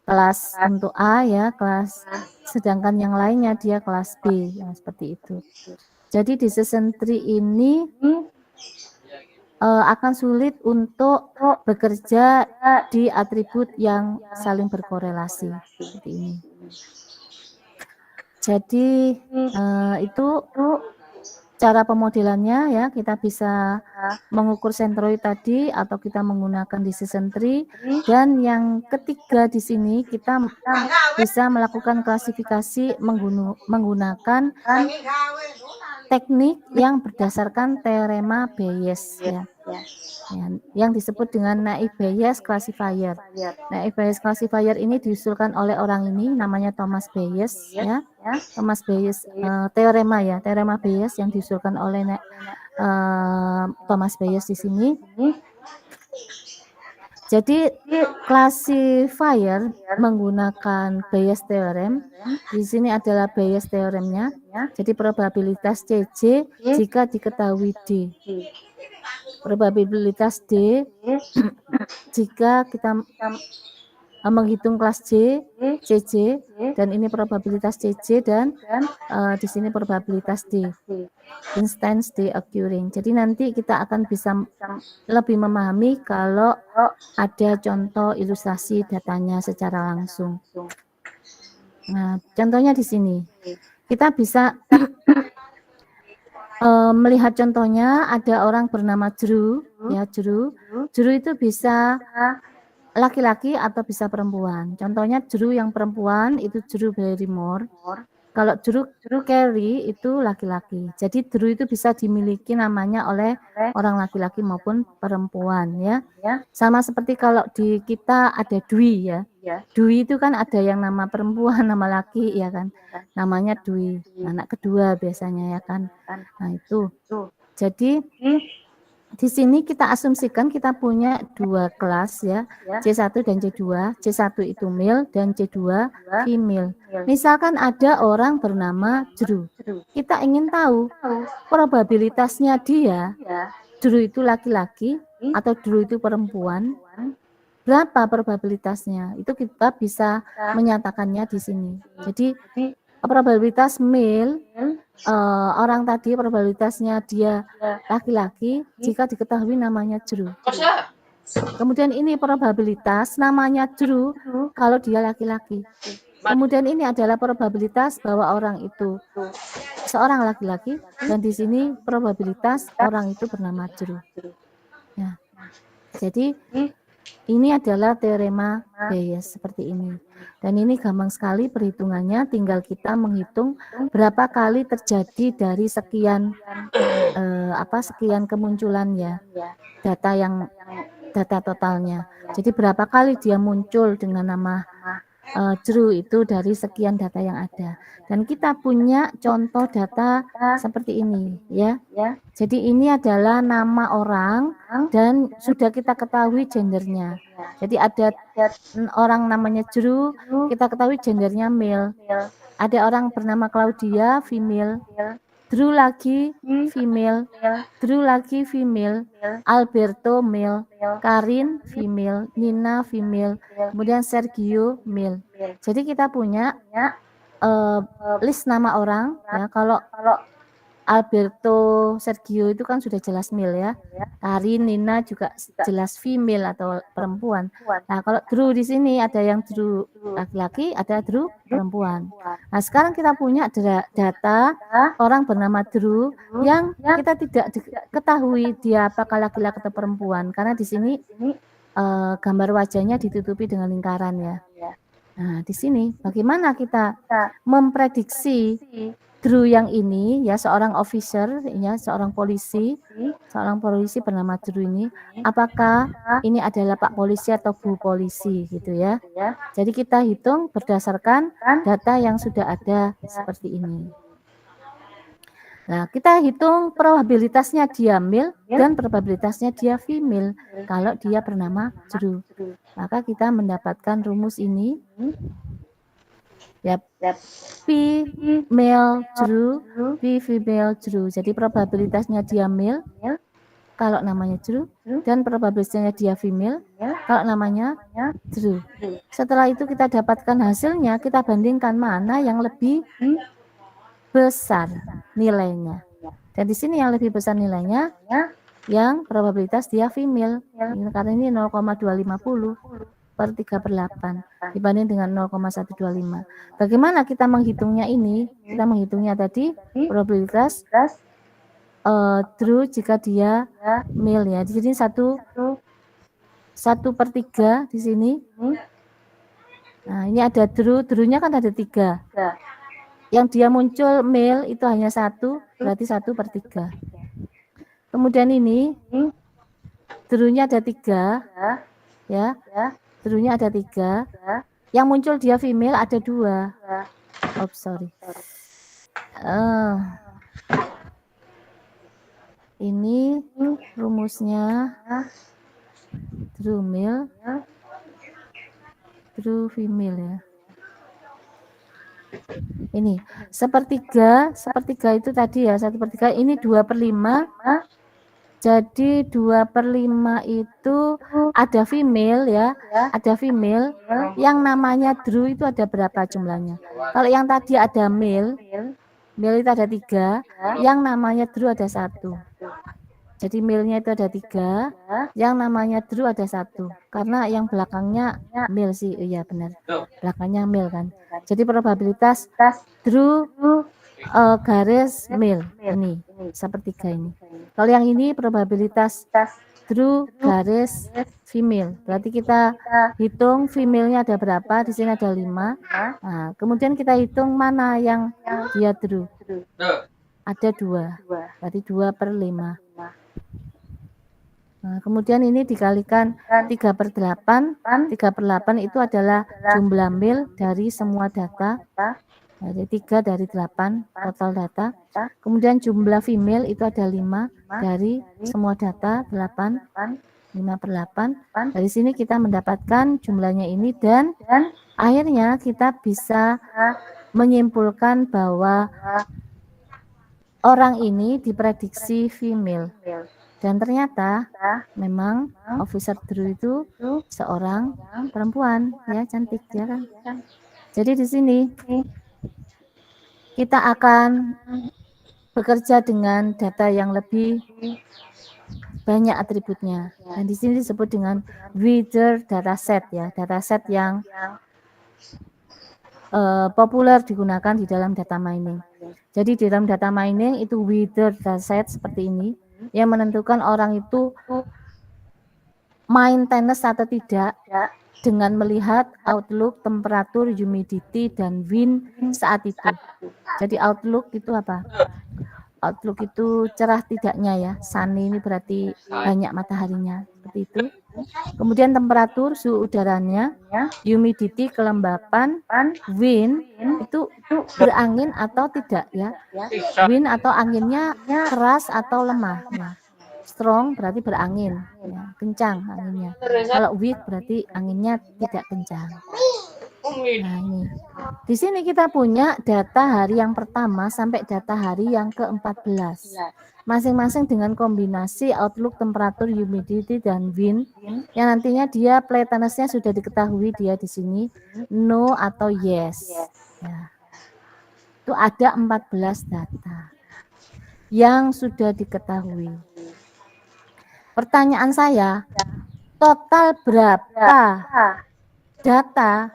kelas untuk A ya, kelas, sedangkan yang lainnya dia kelas B, yang seperti itu. Jadi decision tree ini akan sulit untuk bekerja di atribut yang saling berkorelasi seperti ini. Jadi itu cara pemodelannya ya, kita bisa mengukur sentroid tadi atau kita menggunakan decision tree, dan yang ketiga di sini kita bisa melakukan klasifikasi menggunakan teknik yang berdasarkan teorema Bayes ya. Yang disebut dengan naive Bayes classifier. Naive Bayes classifier ini diusulkan oleh orang ini namanya Thomas Bayes ya. Thomas Bayes teorema ya, teorema Bayes yang diusulkan oleh Thomas Bayes di sini. Jadi classifier menggunakan Bayes theorem. Di sini adalah Bayes theoremnya. Jadi probabilitas CJ jika diketahui D. Probabilitas D jika kita menghitung kelas J, CJ, dan ini probabilitas CJ, dan di sini probabilitas D, instance D occurring. Jadi nanti kita akan bisa lebih memahami kalau ada contoh ilustrasi datanya secara langsung. Nah, contohnya di sini kita bisa melihat contohnya, ada orang bernama Drew ya, Drew itu bisa laki-laki atau bisa perempuan. Contohnya Drew yang perempuan itu Drew Barrymore. Kalau Drew Carey itu laki-laki. Jadi Drew itu bisa dimiliki namanya oleh orang laki-laki maupun perempuan ya. Sama seperti kalau di kita ada Dwi ya. Dwi itu kan ada yang nama perempuan, nama laki ya kan. Namanya Dwi. Anak kedua biasanya ya kan. Nah itu. Jadi di sini kita asumsikan kita punya 2 kelas ya, C1 dan C2. C1 itu male dan C2 female. Misalkan ada orang bernama Drew. Kita ingin tahu probabilitasnya dia, Drew itu laki-laki atau Drew itu perempuan. Berapa probabilitasnya? Itu kita bisa menyatakannya di sini. Jadi probabilitas male orang tadi probabilitasnya dia laki-laki jika diketahui namanya Drew. Kemudian ini probabilitas namanya Drew kalau dia laki-laki. Kemudian ini adalah probabilitas bahwa orang itu seorang laki-laki, dan di sini probabilitas orang itu bernama Drew. Ya. Jadi ini adalah teorema Bayes seperti ini. Dan ini gampang sekali perhitungannya, tinggal kita menghitung berapa kali terjadi dari sekian sekian kemunculan ya data totalnya. Jadi berapa kali dia muncul dengan nama Drew itu dari sekian data yang ada. Dan kita punya contoh data seperti ini ya. Jadi ini adalah nama orang dan sudah kita ketahui gendernya. Jadi ada orang namanya Drew, kita ketahui gendernya male. Ada orang bernama Claudia, female. Drew lagi female, Drew lagi female, Alberto male, Karin female, Nina female, kemudian Sergio male. Jadi kita punya list nama orang ya. Kalau Alberto, Sergio itu kan sudah jelas male ya. Karin, Nina juga jelas female atau perempuan. Nah, kalau Drew di sini ada yang Drew laki-laki, ada Drew perempuan. Nah, sekarang kita punya data orang bernama Drew yang kita tidak ketahui dia apakah laki-laki atau perempuan, karena di sini gambar wajahnya ditutupi dengan lingkaran ya. Nah, di sini bagaimana kita memprediksi Drew yang ini ya, seorang officer ya, seorang polisi bernama Drew ini, apakah ini adalah Pak Polisi atau Bu Polisi gitu ya. Jadi kita hitung berdasarkan data yang sudah ada seperti ini. Nah, kita hitung probabilitasnya dia male dan probabilitasnya dia female kalau dia bernama Drew. Maka kita mendapatkan rumus ini. Ya, P male Drew, P female Drew. Jadi probabilitasnya dia male kalau namanya Drew, dan probabilitasnya dia female kalau namanya Drew. Setelah itu kita dapatkan hasilnya, kita bandingkan mana yang lebih besar nilainya. Dan di sini yang lebih besar nilainya yang probabilitas dia female, karena ini 0,250 per 3/8 dibanding dengan 0,125. Bagaimana kita menghitungnya ini? Kita menghitungnya tadi probabilitas Drew jika dia male ya. Di sini 1/3 di sini. Nah, ini ada Drew-nya kan ada 3. Yang dia muncul male itu hanya 1, berarti 1/3. Kemudian ini Drew-nya ada 3 ya. Drew-nya ada 3. Yang muncul dia female ada 2. Oh, sorry. Ini rumusnya Drew male, Drew female ya. Ini sepertiga itu tadi ya, 1/3, ini 2/5. Jadi 2/5 itu ada female ya, ada female. Yang namanya Drew itu ada berapa jumlahnya? Kalau yang tadi ada male itu ada 3, yang namanya Drew ada 1. Jadi male-nya itu ada 3, yang namanya Drew ada 1. Karena yang belakangnya male sih, iya benar. Belakangnya male kan. Jadi probabilitas Drew garis male ini 1/3 ini. Kalau yang ini probabilitas Drew garis female. Berarti kita hitung female-nya ada berapa? Di sini ada 5. Nah, kemudian kita hitung mana yang dia Drew. Ada 2. Berarti 2/5. Nah, kemudian ini dikalikan 3/8. 3/8 itu adalah jumlah male dari semua data. Jadi 3 dari 8 total data. Kemudian jumlah female itu ada 5 dari semua data 8. 5/8. Dari sini kita mendapatkan jumlahnya ini, dan akhirnya kita bisa menyimpulkan bahwa orang ini diprediksi female. Dan ternyata memang officer Drew itu seorang perempuan ya, cantik ya kan. Jadi di sini kita akan bekerja dengan data yang lebih banyak atributnya. Dan di sini disebut dengan wither dataset ya, dataset yang populer digunakan di dalam data mining. Jadi di dalam data mining itu wither dataset seperti ini yang menentukan orang itu maintenance atau tidak dengan melihat outlook, temperatur, humidity, dan wind saat itu. Jadi outlook itu apa? Outlook itu cerah tidaknya ya, sunny ini berarti banyak mataharinya, seperti itu. Kemudian temperatur, suhu udaranya, humidity, kelembapan, wind itu berangin atau tidak ya. Wind atau anginnya keras atau lemah ya. Strong berarti berangin, ya, kencang anginnya. Kalau weak berarti anginnya tidak kencang. Nah ini, di sini kita punya data hari yang pertama sampai data hari yang ke-14. Masing-masing dengan kombinasi outlook, temperatur, humidity, dan wind. Yang nantinya dia plateletnya sudah diketahui dia di sini no atau yes. Ya. Itu ada 14 data yang sudah diketahui. Pertanyaan saya, total berapa data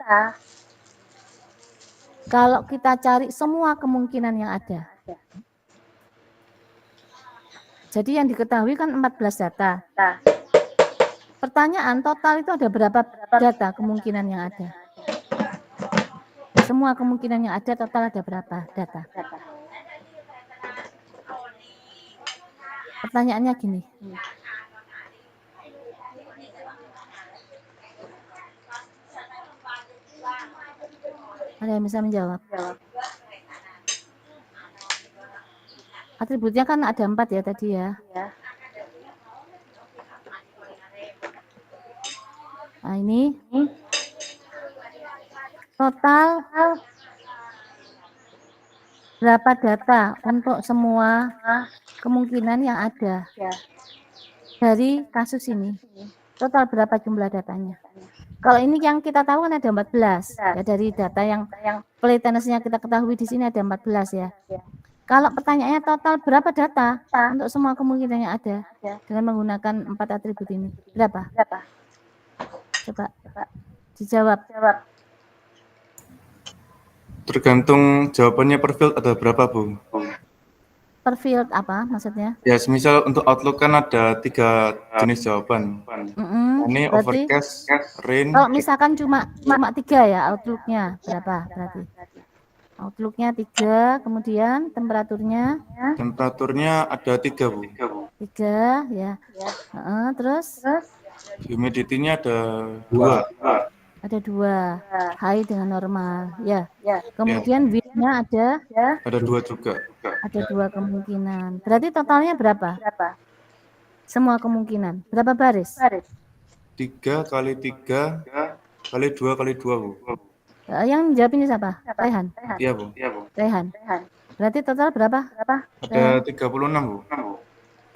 kalau kita cari semua kemungkinan yang ada? Jadi yang diketahui kan 14 data. Pertanyaan, total itu ada berapa data kemungkinan yang ada? Semua kemungkinan yang ada total ada berapa data? Pertanyaannya gini. Ada yang bisa menjawab? Atributnya kan ada 4 ya tadi ya. Nah ini total berapa data untuk semua kemungkinan yang ada dari kasus ini? Total berapa jumlah datanya? Kalau ini yang kita tahu kan ada 14 ya, dari data yang plateletnya kita ketahui di sini ada 14 ya. Kalau pertanyaannya total berapa data untuk semua kemungkinan yang ada dengan menggunakan 4 atribut ini? Berapa? Coba dijawab. Tergantung jawabannya per field ada berapa, Bu? Per field apa maksudnya? Ya, semisal untuk outlook kan ada 3 jenis jawaban. Ini Berarti overcast, rain. kalau misalkan cuma 3 ya outlooknya berapa berarti? Outlooknya 3, kemudian temperaturnya? Temperaturnya ada 3, Bu. 3 ya. Terus? Humidity-nya ada 2. Ada 2, high dengan normal ya. Kemudian wind-nya ada? Ada 2 juga. Ada 2 kemungkinan. Berarti totalnya berapa? Semua kemungkinan. Berapa baris? 3 kali 3 kali 2 kali 2, Bu. Yang jawab ini siapa? Rehan? Iya, Bu. Rehan. Berarti total berapa? Ada 36, Bu.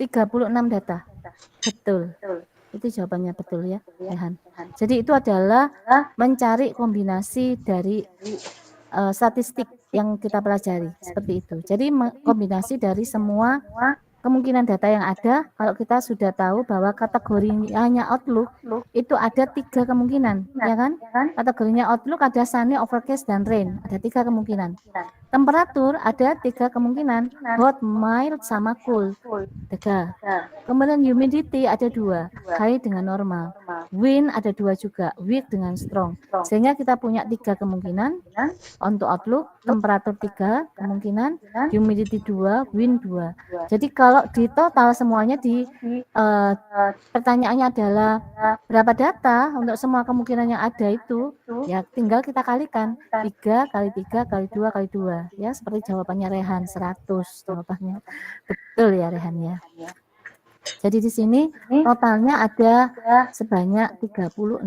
36 data. Betul. Itu jawabannya betul ya, Rehan. Jadi itu adalah mencari kombinasi dari statistik yang kita pelajari seperti itu. Jadi kombinasi dari semua kemungkinan data yang ada. Kalau kita sudah tahu bahwa kategorinya outlook itu ada 3 kemungkinan, ya kan? Kategorinya outlook ada sunny, overcast, dan rain. Ada 3 kemungkinan. Temperatur ada 3 kemungkinan, hot, mild, sama cool. 3. Kemudian humidity ada 2, high dengan normal. Wind ada 2 juga, weak dengan strong. Sehingga kita punya 3 kemungkinan untuk outlook, temperatur 3 kemungkinan, humidity 2, wind 2. Jadi kalau di total semuanya di pertanyaannya adalah berapa data untuk semua kemungkinan yang ada itu, ya tinggal kita kalikan 3 kali 3 kali 2 kali 2 ya, seperti jawabannya Rehan 100 jawabannya. Betul ya Rehan ya. Jadi di sini totalnya ada sebanyak 36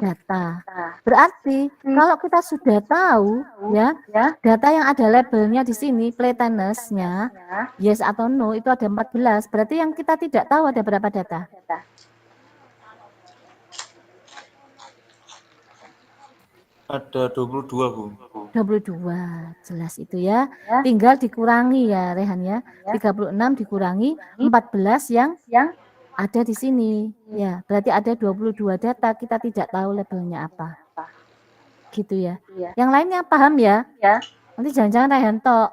data. Berarti kalau kita sudah tahu ya data yang ada labelnya di sini plateletnya yes atau no itu ada 14. Berarti yang kita tidak tahu ada berapa data? Ada 22, Bu. 22, jelas itu ya. Tinggal dikurangi ya Rehan ya. 36 dikurangi 14 yang ada di sini. Ya, berarti ada 22 data, kita tidak tahu labelnya apa. Gitu ya. Yang lainnya paham ya? Nanti jangan-jangan Raihan tok.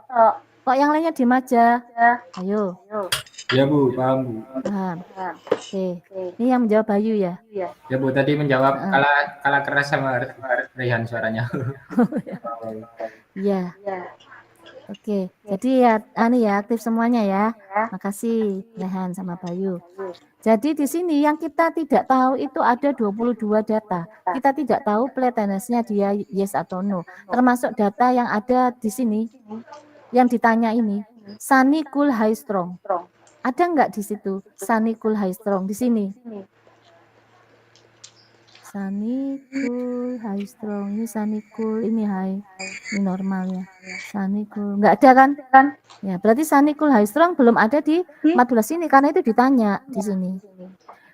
Kok yang lainnya diem aja? Ayo. Ya Bu, paham Bu. Paham. Oke. Ini yang menjawab Bayu ya? Ya Bu, tadi menjawab kalah keras sama Rehan suaranya. Iya. Oke. Jadi ya aktif semuanya ya. Makasih Rehan sama Bayu. Jadi di sini yang kita tidak tahu itu ada 22 data. Kita tidak tahu plateletnya dia yes atau no. Termasuk data yang ada di sini yang ditanya ini. Sunny, cool, high, strong. Ada enggak di situ? Sunny, cool, high, strong di sini. Sunny, cool, high, strong. Ini sunny, cool, ini high. Ini normal ya. Sunny, cool. Enggak ada kan? Ya, berarti sunny, cool, high, strong belum ada di 14 ini karena itu ditanya di sini.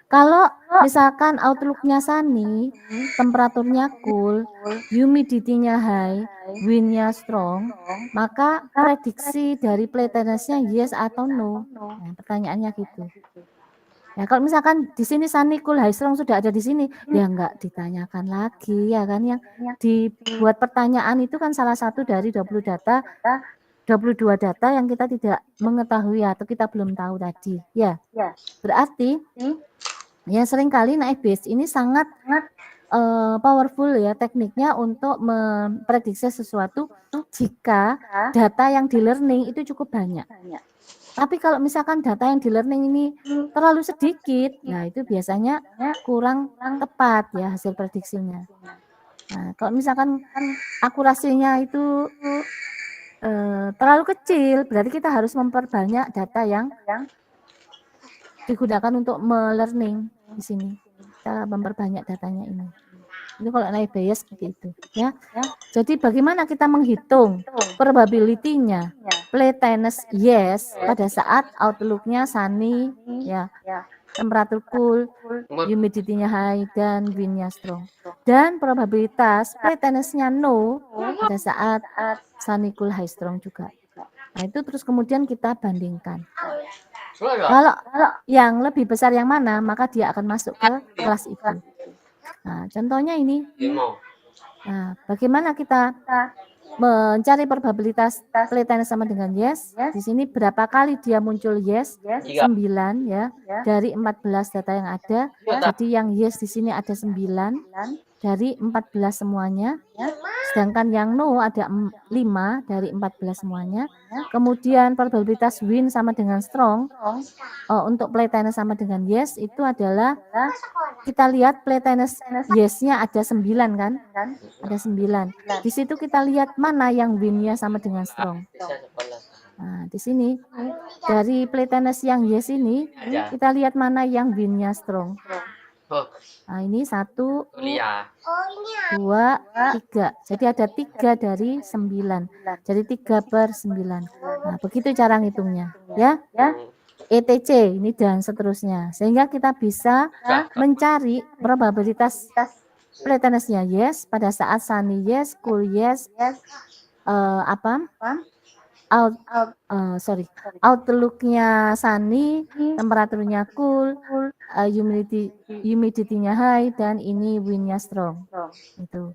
Kalau misalkan outlook-nya sunny, temperaturnya cool, humidity-nya high, wind-nya strong, maka prediksi dari plateletnya yes atau no. Nah, pertanyaannya gitu. Ya, kalau misalkan di sini sunny, cool, high, strong sudah ada di sini, ya enggak ditanyakan lagi ya kan, yang dibuat pertanyaan itu kan salah satu dari 22 data yang kita tidak mengetahui atau kita belum tahu tadi. Ya. Berarti ya seringkali naik base ini sangat powerful ya tekniknya untuk memprediksi sesuatu jika data yang di learning itu cukup banyak. Tapi kalau misalkan data yang di learning ini terlalu sedikit, nah itu biasanya kurang tepat ya hasil prediksinya. Nah, kalau misalkan akurasinya itu terlalu kecil, berarti kita harus memperbanyak data yang digunakan untuk me-learning di sini. Kita memperbanyak datanya ini. Itu kalau naik bias seperti itu ya. Jadi bagaimana kita menghitung probability-nya plateletness yes pada saat outlook-nya sunny ya, temperatur cool, humidity-nya high dan wind-nya strong. Dan probabilitas plateletness-nya no pada saat sunny, cool, high, strong juga. Nah, itu terus kemudian kita bandingkan. Kalau yang lebih besar yang mana, maka dia akan masuk ke kelas itu. Nah, contohnya ini. Nah, bagaimana kita mencari probabilitas plateletness sama dengan yes? Di sini berapa kali dia muncul yes? 9 ya. Dari 14 data yang ada. Jadi yang yes di sini ada 9 dari 14 semuanya. Sedangkan yang no ada 5 dari 14 semuanya. Kemudian probabilitas win sama dengan strong. Untuk plateletness sama dengan yes itu adalah kita lihat plateletness yes-nya ada 9 kan? Ada 9. Di situ kita lihat mana yang win-nya sama dengan strong. Nah, di sini dari plateletness yang yes ini kita lihat mana yang win-nya strong. Nah, ini 1, 2, 3. Jadi ada 3 dari 9. Jadi 3/9. Nah, begitu cara ngitungnya, ya. ETC ini dan seterusnya. Sehingga kita bisa mencari probabilitas plateletness-nya yes pada saat sunny yes, cool yes, outlook-nya sunny, temperaturnya cool, humidity-nya high, dan ini wind-nya strong. Itu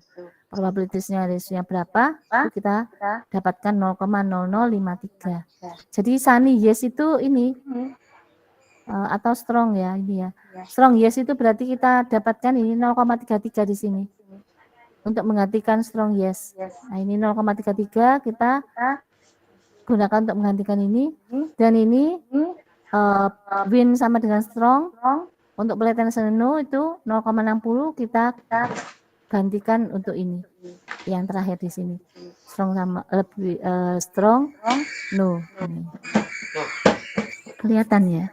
probabilitasnya ratio-nya berapa? Itu kita dapatkan 0,0053. Jadi sunny yes itu ini atau strong ya ini ya. Strong yes itu berarti kita dapatkan ini 0,33 di sini. Untuk menggantikan strong yes. Nah, ini 0,33 kita gunakan untuk menggantikan ini, dan ini win sama dengan strong. Untuk plateletness no itu 0,60 kita gantikan untuk ini yang terakhir di sini, strong sama lebih strong no. Ini kelihatan ya.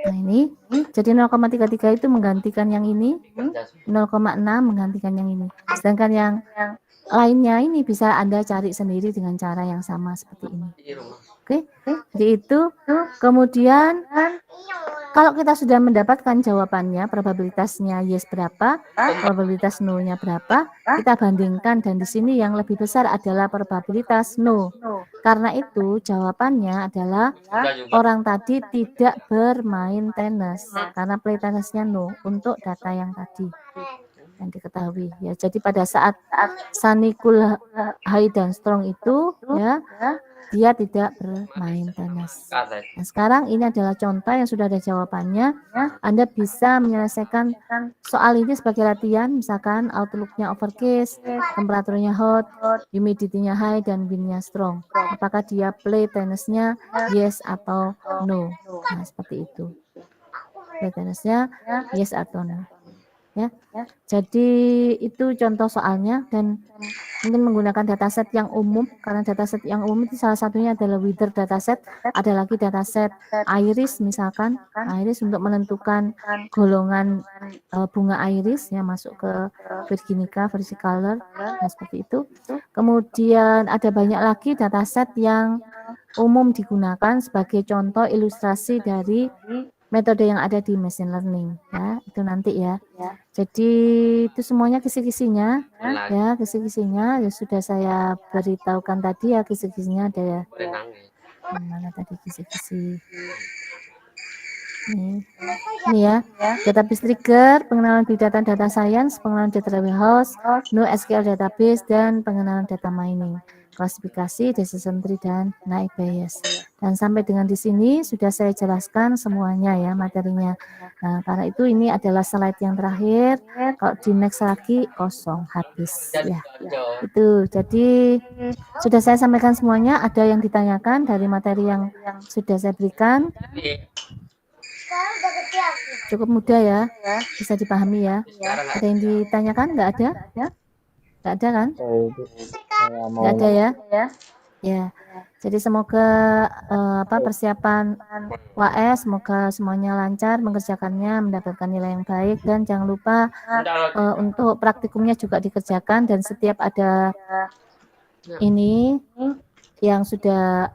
Nah, ini jadi 0,33 itu menggantikan yang ini, 0,6 menggantikan yang ini. Sedangkan yang lainnya ini bisa Anda cari sendiri dengan cara yang sama seperti ini. Oke, jadi itu. Kemudian kalau kita sudah mendapatkan jawabannya, probabilitasnya yes berapa, probabilitas no-nya berapa, kita bandingkan dan di sini yang lebih besar adalah probabilitas no. Karena itu jawabannya adalah orang tadi tidak bermain tenis karena play tenisnya no untuk data yang tadi yang diketahui ya. Jadi pada saat Sunny Cool High dan Strong itu ya dia tidak bermain tenis. Nah, sekarang ini adalah contoh yang sudah ada jawabannya. Anda bisa menyelesaikan soal ini sebagai latihan, misalkan outlook-nya overcast, temperaturnya hot, humidity-nya high, dan wind-nya strong. Apakah dia play tenisnya yes atau no? Nah, seperti itu. Play tenisnya yes atau no. Ya, jadi itu contoh soalnya dan mungkin menggunakan dataset yang umum karena dataset yang umum itu salah satunya adalah Wither dataset, ada lagi dataset iris misalkan iris untuk menentukan golongan bunga iris yang masuk ke Virginica, versicolor, nah seperti itu. Kemudian ada banyak lagi dataset yang umum digunakan sebagai contoh ilustrasi dari metode yang ada di machine learning ya, itu nanti ya. Jadi itu semuanya kisi-kisinya ya, kisi-kisinya ya sudah saya beritahukan tadi ya, kisi-kisinya ada ya. Mana tadi kisi-kisi ini ya, database trigger, pengenalan big data data science, pengenalan data warehouse, NoSQL database, dan pengenalan data mining, klasifikasi, decision tree, dan naive Bayes. Dan sampai dengan di sini sudah saya jelaskan semuanya ya materinya. Nah, karena itu ini adalah slide yang terakhir. Kalau di next lagi kosong habis ya. Itu jadi sudah saya sampaikan semuanya. Ada yang ditanyakan dari materi yang sudah saya berikan? Cukup mudah ya, bisa dipahami ya. Ada yang ditanyakan? Nggak ada? Nggak ada kan? Nggak ada ya? Ya. Jadi semoga persiapan UAS semoga semuanya lancar mengerjakannya, mendapatkan nilai yang baik, dan jangan lupa untuk praktikumnya juga dikerjakan, dan setiap ada ini yang sudah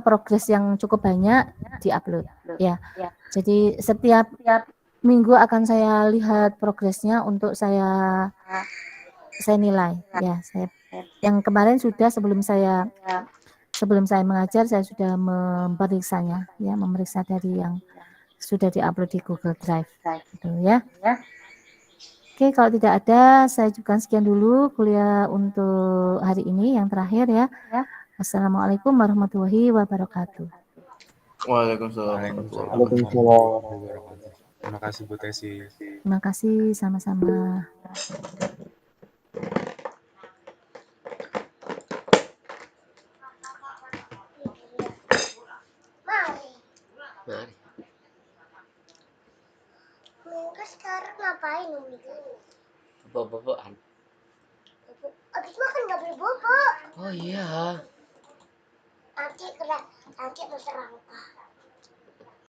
progres yang cukup banyak diupload ya. Jadi setiap minggu akan saya lihat progresnya untuk saya nilai ya. Saya yang kemarin sudah sebelum saya mengajar saya sudah memeriksanya ya, memeriksa dari yang sudah diupload di Google Drive gitu ya. Oke, kalau tidak ada saya juga sekian dulu kuliah untuk hari ini yang terakhir ya. Assalamualaikum warahmatullahi wabarakatuh. Waalaikumsalam. Terima kasih Bu Tesi. Terima kasih, sama-sama. Mari. Minggu sekarang ngapain Umi? Bobo-boboan. Abis makan nggak boleh bobo. Oh iya. Nanti terserangkah.